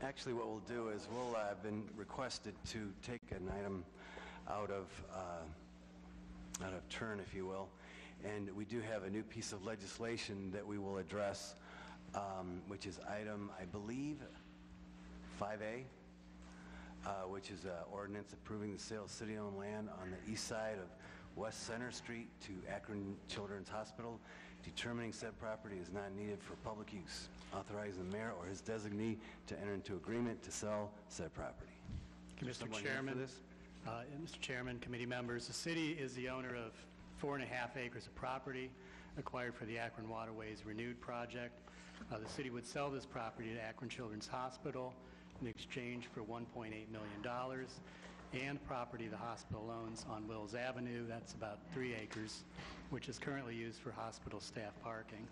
Actually, what we'll do is we'll have been requested to take an item out of turn, if you will, and we do have a new piece of legislation that we will address, which is item, I believe, 5A, which is an ordinance approving the sale of city-owned land on the east side of West Center Street to Akron Children's Hospital, determining said property is not needed for public use, authorizing the mayor or his designee to enter into agreement to sell said property. Mr. Chairman, Mr. Chairman, committee members, the city is the owner of 4.5 acres of property acquired for the Akron Waterways Renewed project. The city would sell this property to Akron Children's Hospital in exchange for $1.8 million and property the hospital owns on Wills Avenue, that's about 3 acres, which is currently used for hospital staff parking.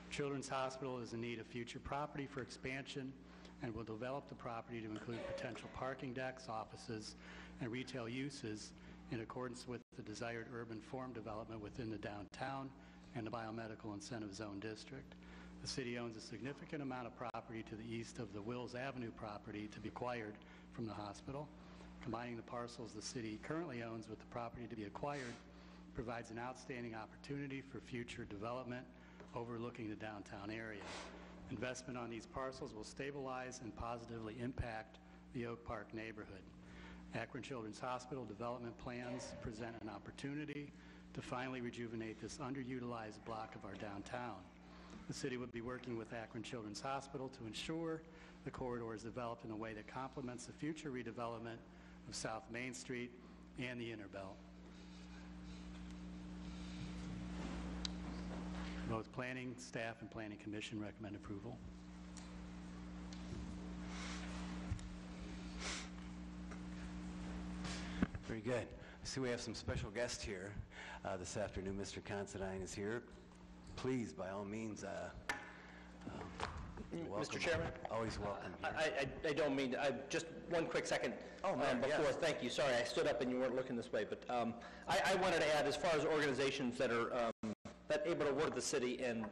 Children's Hospital is in need of future property for expansion and will develop the property to include potential parking decks, offices, and retail uses in accordance with the desired urban form development within the downtown and the biomedical incentive zone district. The city owns a significant amount of property to the east of the Wills Avenue property to be acquired from the hospital. Combining the parcels the city currently owns with the property to be acquired provides an outstanding opportunity for future development overlooking the downtown area. Investment on these parcels will stabilize and positively impact the Oak Park neighborhood. Akron Children's Hospital development plans present an opportunity to finally rejuvenate this underutilized block of our downtown. The city would be working with Akron Children's Hospital to ensure the corridor is developed in a way that complements the future redevelopment of South Main Street and the Inner Belt. Both Planning, Staff, and Planning Commission recommend approval. Very good. I see we have some special guests here this afternoon. Mr. Considine is here. Please, by all means, Mr. Chairman? Always welcome here. I don't mean to, just one quick second before. Yes. Thank you. Sorry, I stood up and you weren't looking this way. But I wanted to add, as far as organizations that are able to work with the city and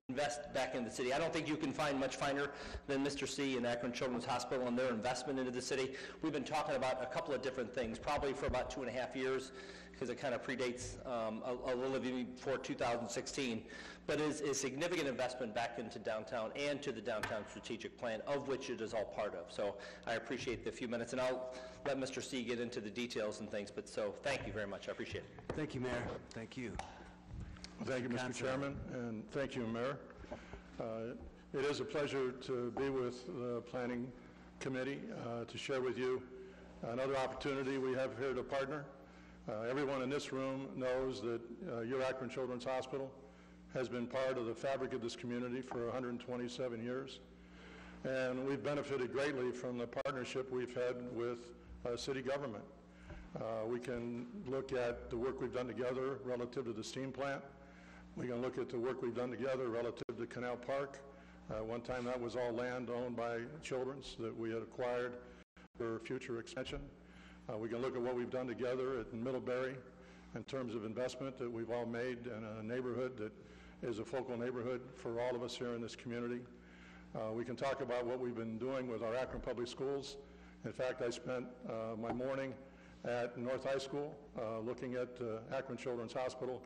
invest back in the city, I don't think you can find much finer than Mr. C. and Akron Children's Hospital and their investment into the city. We've been talking about a couple of different things, probably for about 2.5 years, because it kind of predates a little bit before 2016, but is a significant investment back into downtown and to the downtown strategic plan, of which it is all part of. So I appreciate the few minutes, and I'll let Mr. C. get into the details and things, but so thank you very much. I appreciate it. Thank you, Mayor. Thank you. Thank you, Mr. Chairman, and thank you, Mayor. It is a pleasure to be with the Planning Committee to share with you another opportunity we have here to partner. Everyone in this room knows that your Akron Children's Hospital has been part of the fabric of this community for 127 years, and we've benefited greatly from the partnership we've had with city government. We can look at the work we've done together relative to the steam plant. We can look at the work we've done together relative to Canal Park. One time that was all land owned by Children's that we had acquired for future expansion. We can look at what we've done together at Middlebury in terms of investment that we've all made in a neighborhood that is a focal neighborhood for all of us here in this community. We can talk about what we've been doing with our Akron Public Schools. In fact, I spent my morning at North High School looking at Akron Children's Hospital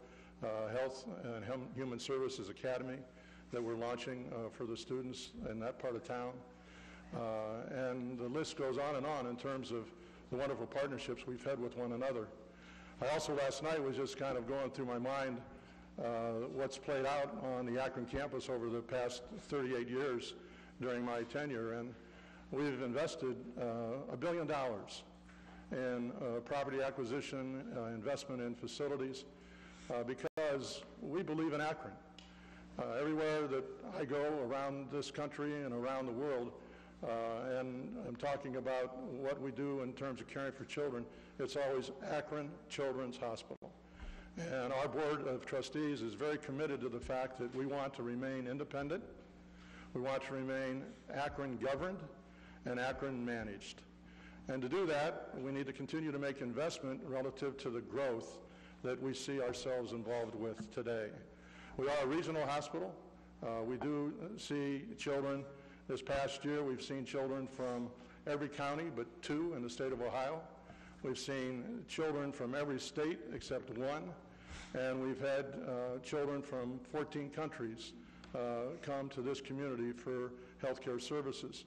Health and Human Services Academy that we're launching for the students in that part of town. And the list goes on in terms of the wonderful partnerships we've had with one another. I also last night was just kind of going through my mind what's played out on the Akron campus over the past 38 years during my tenure, and we've invested $1 billion in property acquisition, investment in facilities, because we believe in Akron. Everywhere that I go around this country and around the world, and I'm talking about what we do in terms of caring for children, it's always Akron Children's Hospital. And our Board of Trustees is very committed to the fact that we want to remain independent, we want to remain Akron governed and Akron managed. And to do that, we need to continue to make investment relative to the growth that we see ourselves involved with today. We are a regional hospital. We do see children This past year, we've seen children from every county but 2 in the state of Ohio. We've seen children from every state except 1, and we've had children from 14 countries come to this community for healthcare services.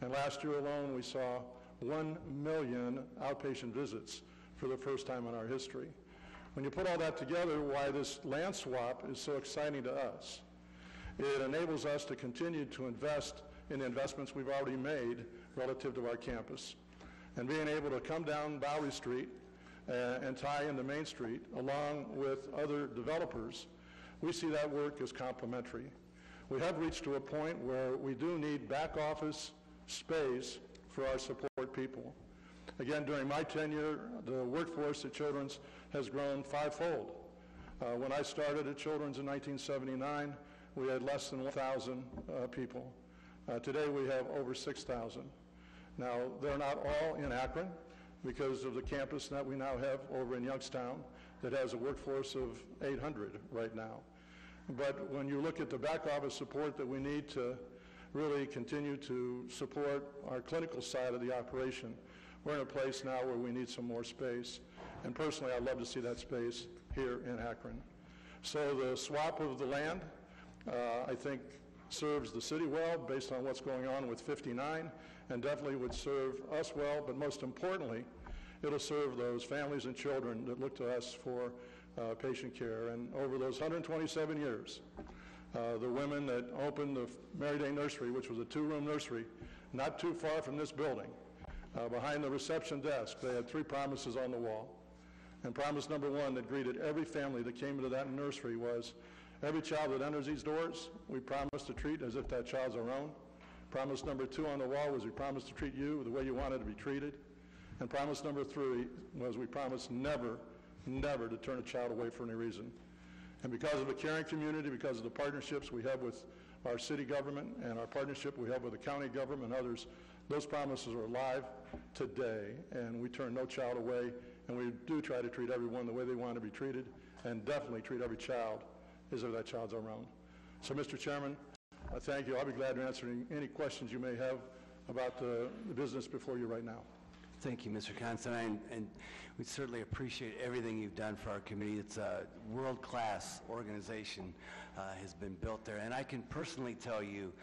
And last year alone, we saw 1 million outpatient visits for the first time in our history. When you put all that together, why this land swap is so exciting to us, it enables us to continue to invest in the investments we've already made relative to our campus. And being able to come down Bowery Street and tie into Main Street along with other developers, we see that work as complementary. We have reached to a point where we do need back office space for our support people. Again, during my tenure, the workforce at Children's has grown 5-fold. When I started at Children's in 1979, we had less than 1,000 people. Today we have over 6,000. Now, they're not all in Akron because of the campus that we now have over in Youngstown that has a workforce of 800 right now. But when you look at the back office support that we need to really continue to support our clinical side of the operation, we're in a place now where we need some more space. And personally, I'd love to see that space here in Akron. So the swap of the land, I think, serves the city well based on what's going on with 59, and definitely would serve us well, but most importantly, it'll serve those families and children that look to us for patient care. And over those 127 years, the women that opened the Mary Day Nursery, which was a 2-room nursery, not too far from this building, behind the reception desk, they had 3 promises on the wall. And promise number 1 that greeted every family that came into that nursery was, every child that enters these doors, we promise to treat as if that child's our own. Promise number 2 on the wall was we promise to treat you the way you wanted to be treated. And promise number 3 was we promise never, never to turn a child away for any reason. And because of the caring community, because of the partnerships we have with our city government and our partnership we have with the county government and others, those promises are alive today, and we turn no child away, and we do try to treat everyone the way they want to be treated, and definitely treat every child as if that child's our own. So, Mr. Chairman, thank you. I'll be glad to answer any questions you may have about the business before you right now. Thank you, Mr. Considine, and we certainly appreciate everything you've done for our community. It's a world-class organization has been built there, and I can personally tell you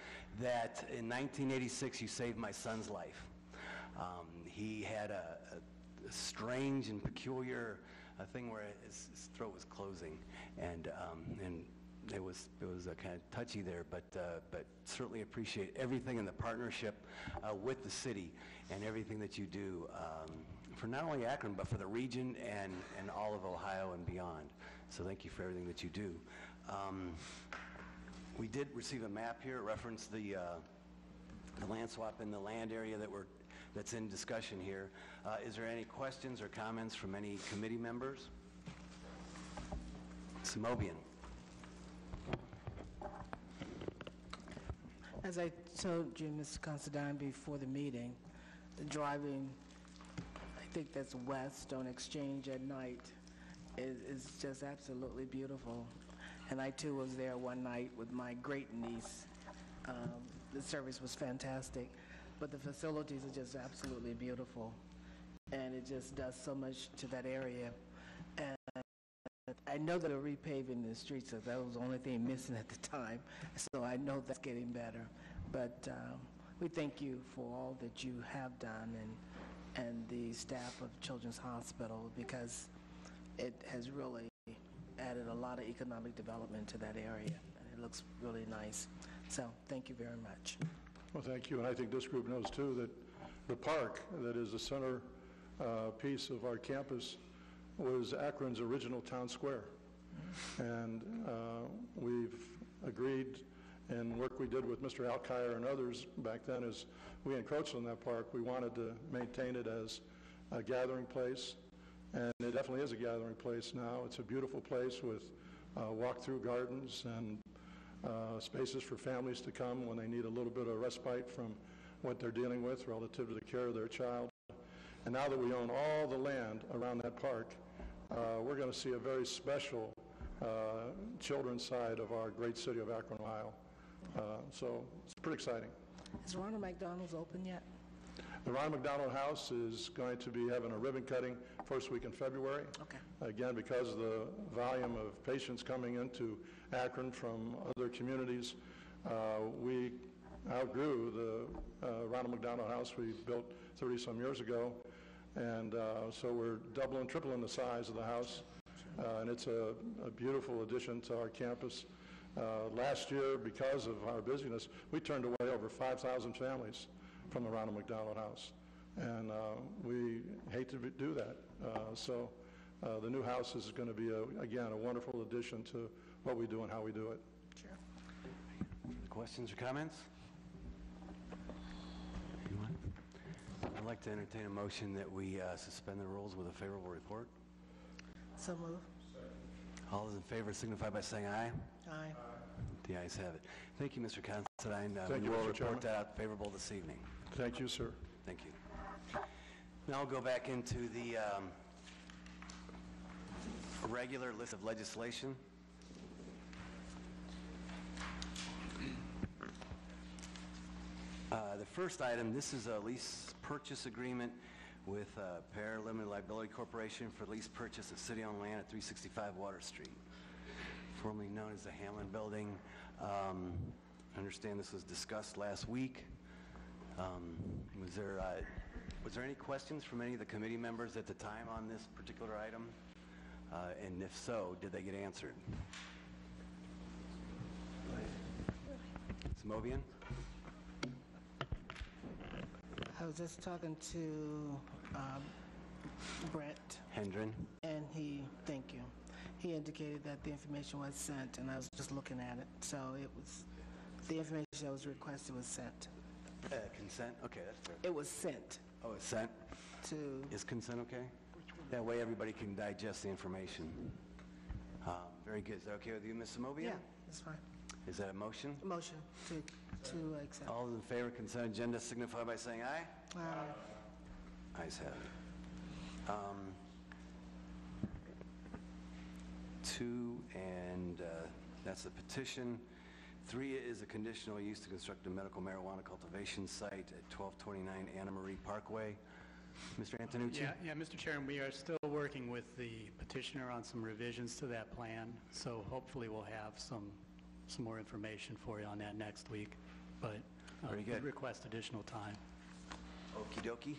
that in 1986 you saved my son's life. He had a strange and peculiar thing where his throat was closing, and it was kind of touchy there, but certainly appreciate everything in the partnership with the city and everything that you do for not only Akron but for the region and all of Ohio and beyond. So thank you for everything that you do. We did receive a map here. It referenced the land swap in the land area that's in discussion here. Is there any questions or comments from any committee members? Samobian. As I told you, Mr. Considine, before the meeting, the driving, I think that's west on Exchange at night, is just absolutely beautiful. And I, too, was there one night with my great-niece. The service was fantastic, but the facilities are just absolutely beautiful, and it just does so much to that area. And I know that they're repaving the streets, so that was the only thing missing at the time, so I know that's getting better. But we thank you for all that you have done and the staff of Children's Hospital, because it has really added a lot of economic development to that area, and it looks really nice. So thank you very much. Well, thank you, and I think this group knows, too, that the park that is the center piece of our campus was Akron's original town square. And we've agreed in work we did with Mr. Alkire and others back then as we encroached on that park, we wanted to maintain it as a gathering place. And it definitely is a gathering place now. It's a beautiful place with walk-through gardens and spaces for families to come when they need a little bit of respite from what they're dealing with relative to the care of their child. And now that we own all the land around that park, we're going to see a very special children's side of our great city of Akron, Ohio. So it's pretty exciting. Is Ronald McDonald's open yet? The Ronald McDonald House is going to be having a ribbon cutting first week in February. Okay. Again, because of the volume of patients coming into Akron from other communities, we outgrew the Ronald McDonald House we built 30-some years ago, and so we're doubling, tripling the size of the house, and it's a beautiful addition to our campus. Last year, because of our busyness, we turned away over 5,000 families from the Ronald McDonald House, and we hate to do that. So the new house is going to be, again, a wonderful addition to what we do and how we do it. Sure. Questions or comments? Anyone? I'd like to entertain a motion that we suspend the rules with a favorable report. So move. All those in favor signify by saying aye. Aye. The ayes have it. Thank you, Mr. Considine. Thank you, We will Mr. Chairman. report that out favorable this evening. Thank you, sir. Thank you. Now I'll go back into the regular list of legislation. The first item, this is a lease purchase agreement with Pear Limited Liability Corporation for lease purchase of city-owned land at 365 Water Street, formerly known as the Hamlin Building. I understand this was discussed last week. Was there any questions from any of the committee members at the time on this particular item? And if so, did they get answered? Movian? I was just talking to Brett, Hendren? and thank you. He indicated that the information was sent, and I was just looking at it. So the information that was requested was sent. Consent? Okay, that's fair. It was sent Oh, it's sent? to, Is consent okay? That way everybody can digest the information. Very good. Is that okay with you, Ms. Semovia? yeah, that's fine. Is that a motion? Motion to accept. All those in favor of consent agenda signify by saying aye. Aye. Ayes have it. 2, and that's a petition. 3 is a conditional use to construct a medical marijuana cultivation site at 1229 Anna Marie Parkway. Mr. Antonucci? Yeah, Mr. Chairman, we are still working with the petitioner on some revisions to that plan, so hopefully we'll have some more information for you on that next week, but Very good. we request additional time. Okie dokie.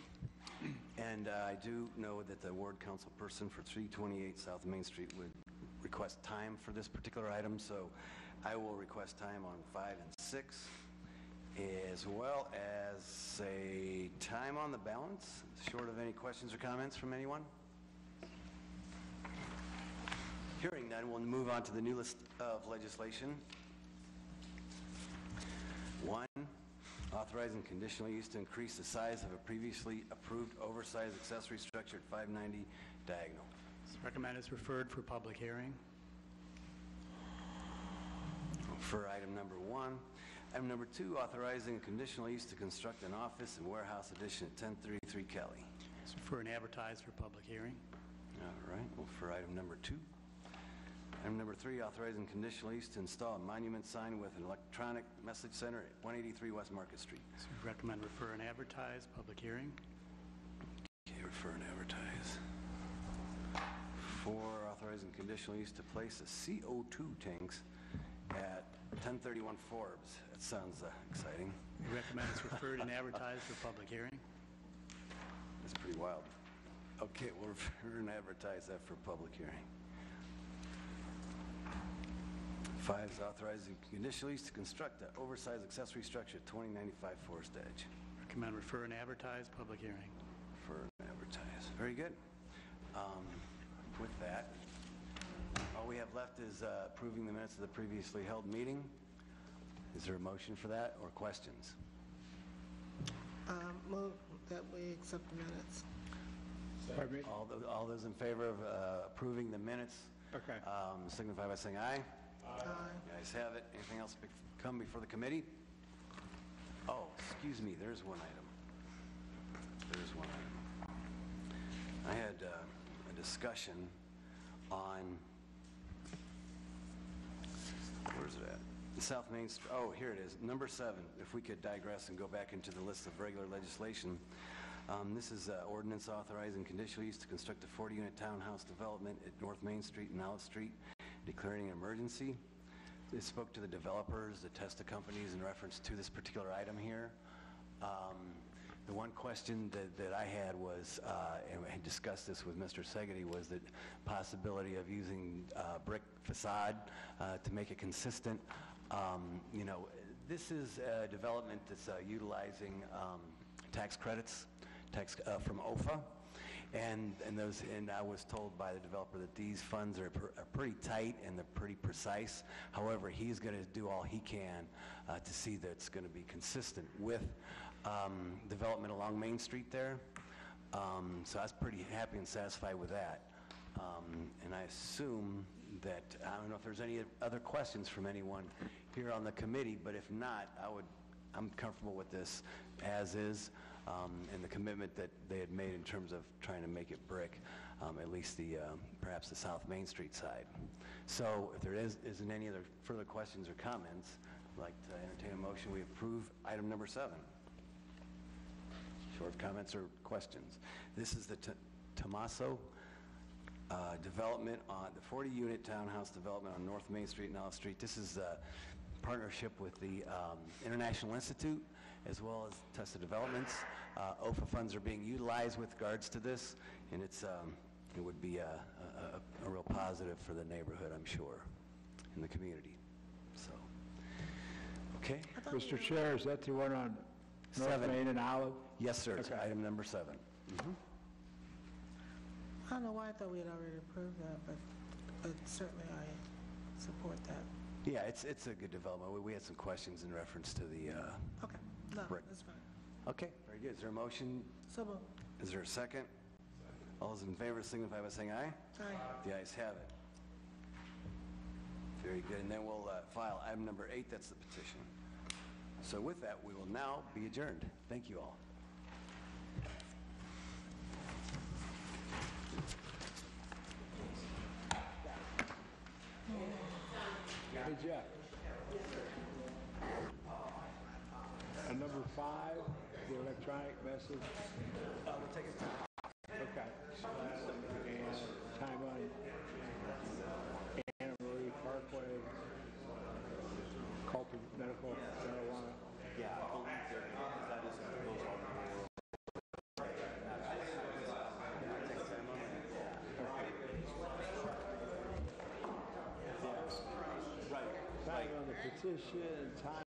And I do know that the ward council person for 328 South Main Street would request time for this particular item, so I will request time on 5 and 6, as well as a time on the balance, short of any questions or comments from anyone. Hearing none, we'll move on to the new list of legislation. 1, authorizing conditional use to increase the size of a previously approved oversized accessory structure at 590 Diagonal. It's recommended it's referred for public hearing. For item number 1. Item number 2, authorizing conditional use to construct an office and warehouse addition at 1033 Kelly. It's referred and advertised for public hearing. All right, well, for item number 2. Item number 3, authorizing conditional use to install a monument sign with an electronic message center at 183 West Market Street. So we recommend refer and advertise, public hearing. Okay, refer and advertise. 4, authorizing conditional use to place a CO2 tanks at 1031 Forbes. That sounds exciting. We recommend it's referred and advertised for public hearing. That's pretty wild. Okay, we'll refer and advertise that for public hearing. 5 is authorizing conditional use to construct an oversized accessory structure at 2095 Forest Edge. Recommend refer and advertise, public hearing. Refer and advertise. Very good. With that, all we have left is approving the minutes of the previously held meeting. Is there a motion for that or questions? Move that we accept the minutes. All those in favor of approving the minutes signify by saying aye. Aye. You guys have it. Anything else come before the committee? Oh, excuse me, there's one item. There's one item. I had a discussion on, where's it at? South Main, oh, here it is, number 7, if we could digress and go back into the list of regular legislation. This is ordinance authorizing conditional use to construct a 40-unit townhouse development at North Main Street and Allen Street, declaring an emergency. They spoke to the developers, the Testa companies in reference to this particular item here. The one question that I had was, and I had discussed this with Mr. Segedy, was the possibility of using brick facade to make it consistent. You know, this is a development that's utilizing tax credits from OFA, and I was told by the developer that these funds are pretty tight and they're pretty precise. However, he's going to do all he can to see that it's going to be consistent with development along Main Street there. So I was pretty happy and satisfied with that. And I assume that, I don't know if there's any other questions from anyone here on the committee, but if not, I'm comfortable with this as is, and the commitment that they had made in terms of trying to make it brick, at least perhaps the South Main Street side. So if there isn't any other further questions or comments, I'd like to entertain a motion. We approve item number 7. Short comments or questions. This is the Tomaso development on the 40-unit townhouse development on North Main Street and Allen Street. This is a partnership with the International Institute as well as Testa Developments. OFA funds are being utilized with regards to this, and it would be a real positive for the neighborhood, I'm sure, in the community. So, okay. Mr. Chair, is that the one on North 7. Main and Olive? Yes, sir. It's Okay. item number 7. I don't know why I thought we had already approved that, but certainly I support that. Yeah, it's a good development. We had some questions in reference to the... Okay, no, Right. that's fine. Okay, very good. Is there a motion? So moved. Is there a second? All those in favor signify by saying aye. Aye. The ayes have it. Very good. And then we'll file item number 8. That's the petition. So with that, we will now be adjourned. Thank you all. Hey, Jeff. Number 5, the electronic message. We'll take it. Okay. And time on Anna Marie Parkway, medical marijuana. Yeah, I believe that is goes on. Time on the petition, time